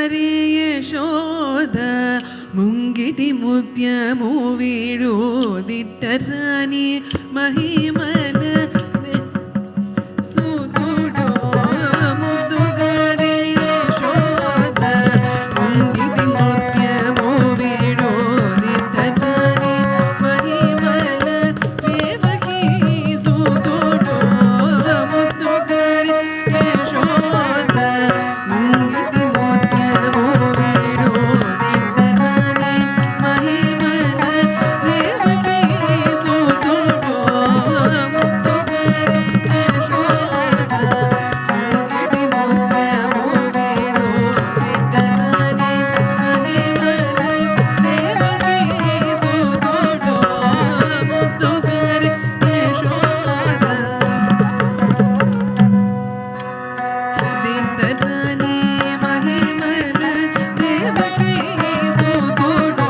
ಯಶೋದ ಮುಂಗಿಟಿ ಮುತ್ಯಮು ವೀಡೋದಿಟ್ಟರಾಣಿ ಮಹಿಮನ ಸುತುಡೋ ಮುದ್ದುಗಾರಿ ಯಶೋದ ಮುಂಗಿಟಿ ಮುತ್ಯಮು ವೀಡೋದಿಟ್ಟರಾಣಿ ಮಹಿಮನ ದೇವಕಿ ಸುತುಡೋ ಮುದ್ದುಗಾರಿ ಯಶೋದ ಮುಂಗಿಟಿ ಮುತ್ಯಮು ವೀಡೋದಿಟ್ಟರಾಣಿ ಮಹಿಮನ ದೇವಕಿ ಸುತುಡೋ ಮುದ್ದುಗಾರಿ ಯಶೋದ ಮುಂಗಿಟಿ ಮುತ್ಯಮು ವೀಡೋದಿಟ್ಟರಾಣಿ ಮಹಿಮನ ದೇವಕಿ ಸುತುಡೋ ಮುದ್ದುಗಾರಿ ಯಶೋದ ದಿಟ್ಟರಾಣಿ ಮಹಿಮನ ದೇವಕಿ ಸುತುಡೋ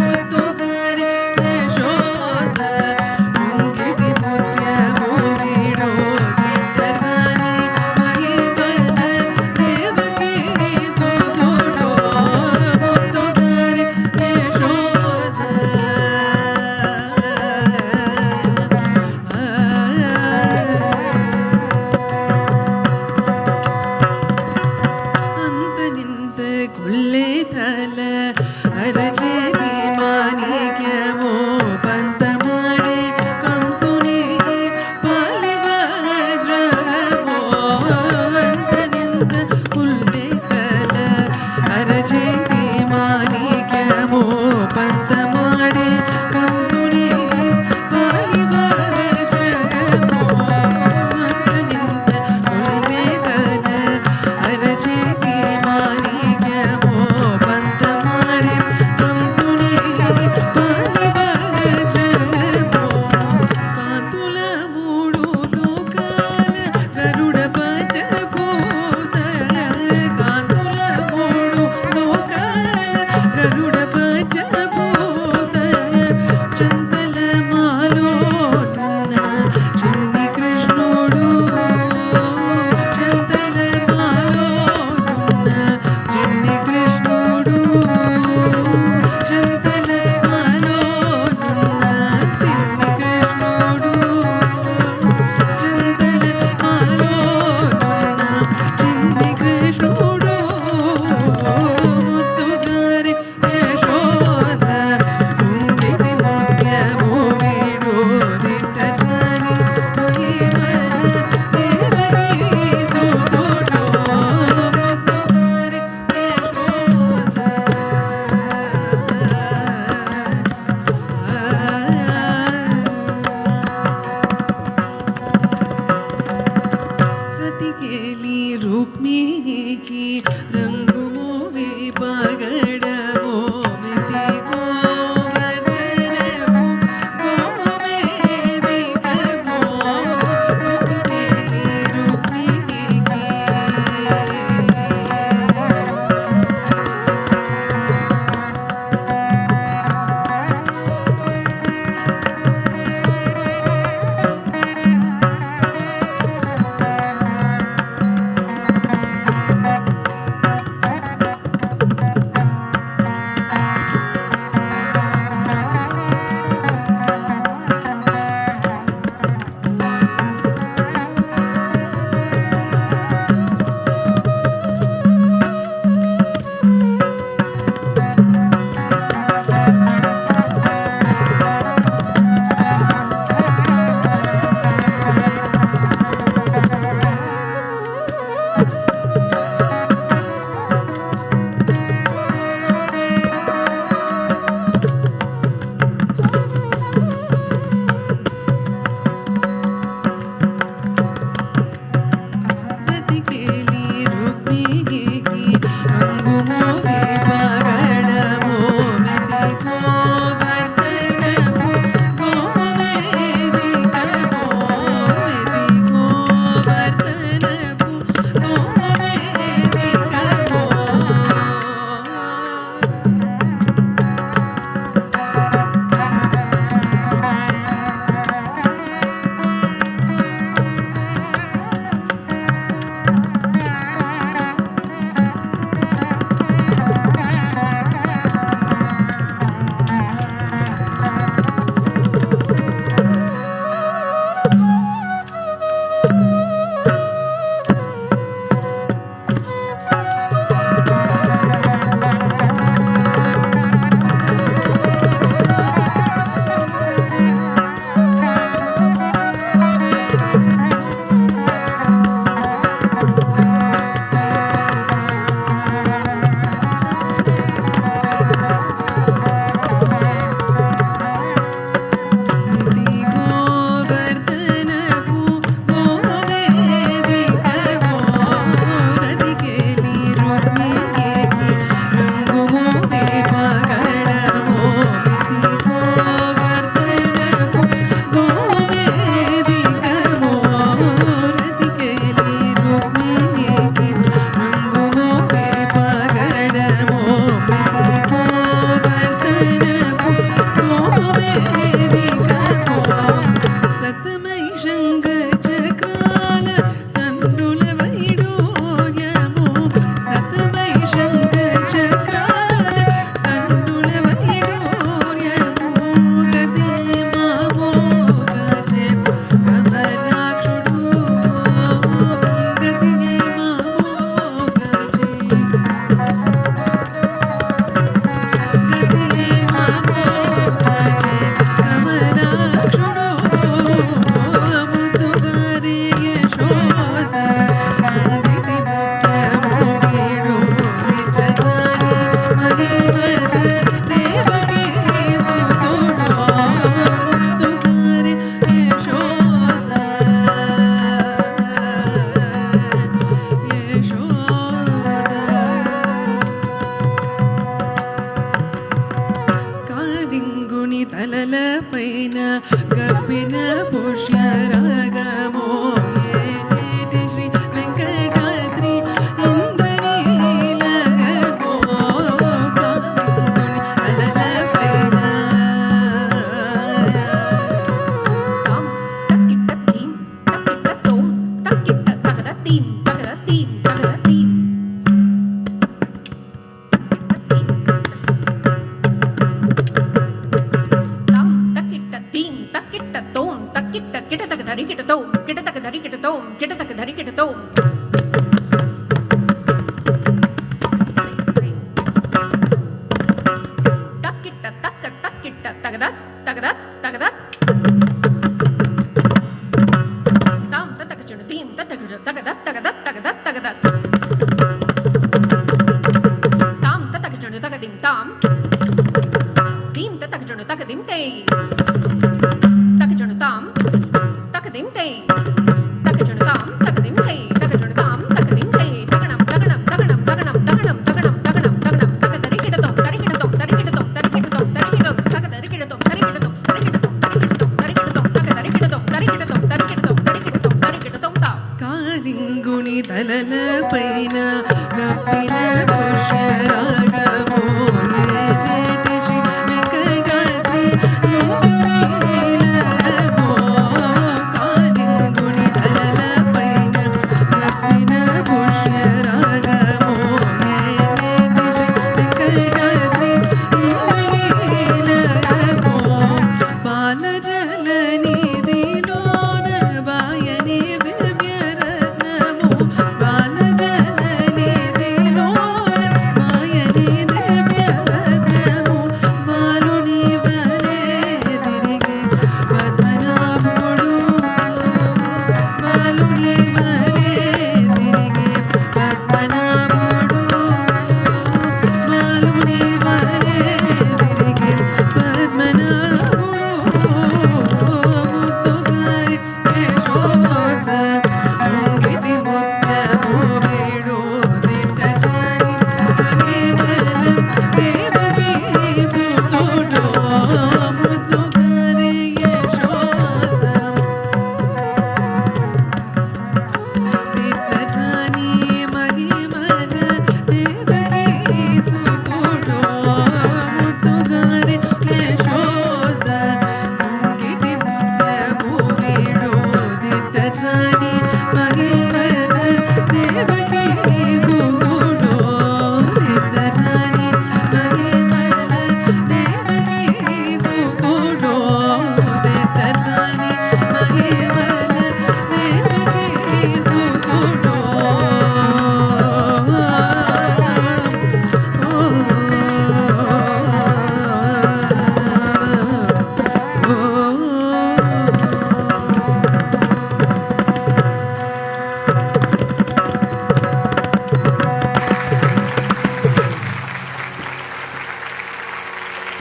ಮುದ್ದುಗಾರಿ ಯಶೋದ ಮುಂಗಿಟಿ ಮುತ್ಯಮು ವೀಡೋದಿಟ್ಟರಾಣಿ ಮಹಿಮನ ದೇವಕಿ ಸುತುಡೋ ಮುದ್ದುಗಾರಿ ಅಂತ ನಿಂತ ಕೊಲ್ಲೆ ತಲ ಅರಜೇತಿ ಮಾಣಿಕ್ಯಮೋ ಪಂತ ಮಾಡಿ ಕಂಸುನಿಗೆ ಪಾಲಿವ ವಜ್ರವೋ ಅಂತ ನಿಂತ ಕೊಲ್ಲೆ ತಲ ಅರಜೇತಿ ಮಾಣಿಕ್ಯಮೋ ಪಂತ ಮಾಡಿ ಕಂಸುನಿಗೆ ಪಾಲಿವ ವಜ್ರವೋ ಅಂತ ನಿಂತ ಕೊಲ್ಲೆ ತಲ ಅರಜೇತಿ ಮಾಣಿಕ್ಯಮೋ ಪಂತ ಮಾಡಿ ಕಂಸುನಿಗೆ ಪಾಲಿವ ವಜ್ರವೋ ಕಾಂತುಲ ಮೂಡು ಲೋಕಾಲ ಗರುಡ ಪಂಚ ಭೂಸ ಕಾಂತುಲ ಮೂಡು ಲೋಕಾಲ ಗರುಡ ಪಂಚ ಭೂಸ ಚಂದಲ ಮಾಲೋನ ಚಿನ್ನಿ ಕೃಷ್ಣುಡು ಚಂದಲ ಮಾಲೋನ ಚಿನ್ನಿ ಕೃಷ್ಣುಡು ಚಂದಲ ಮಾಲೋನ ಚಿನ್ನಿ ಕೃಷ್ಣುಡು ಚಂದಲ ಮಾಲೋನ ಚಿನ್ನಿ ಕೃಷ್ಣುಡು ಮುದ್ದುಗಾರಿ ಯಶೋದ ಮುಂಗಿಟಿ ಮುತ್ಯಮು ವೀಡೋದಿಟ್ಟರಾಣಿ ಮಹಿಮನ ದೇವಕಿ ಸುತುಡೋ ಮುದ್ದುಗಾರಿ रतिकेली रुक्मिणी की रंगु मोवे पगड़मो मिति गोवर्धनमो गोवेदिकमो रतिकेली रुक्मिणी की కాలింగుని తలల పైన రప్పిన పుష్యరాగమో ఏనేటి శ్రీ వెంకటాద్రి ఇంద్రనీలమో. కాలింగుని తలల పైన రప్పిన పుష్యరాగమో ఏనేటి శ్రీ వెంకటాద్రి ఇంద్రనీలమో. బాలజలనిధిలోన వాయని that night.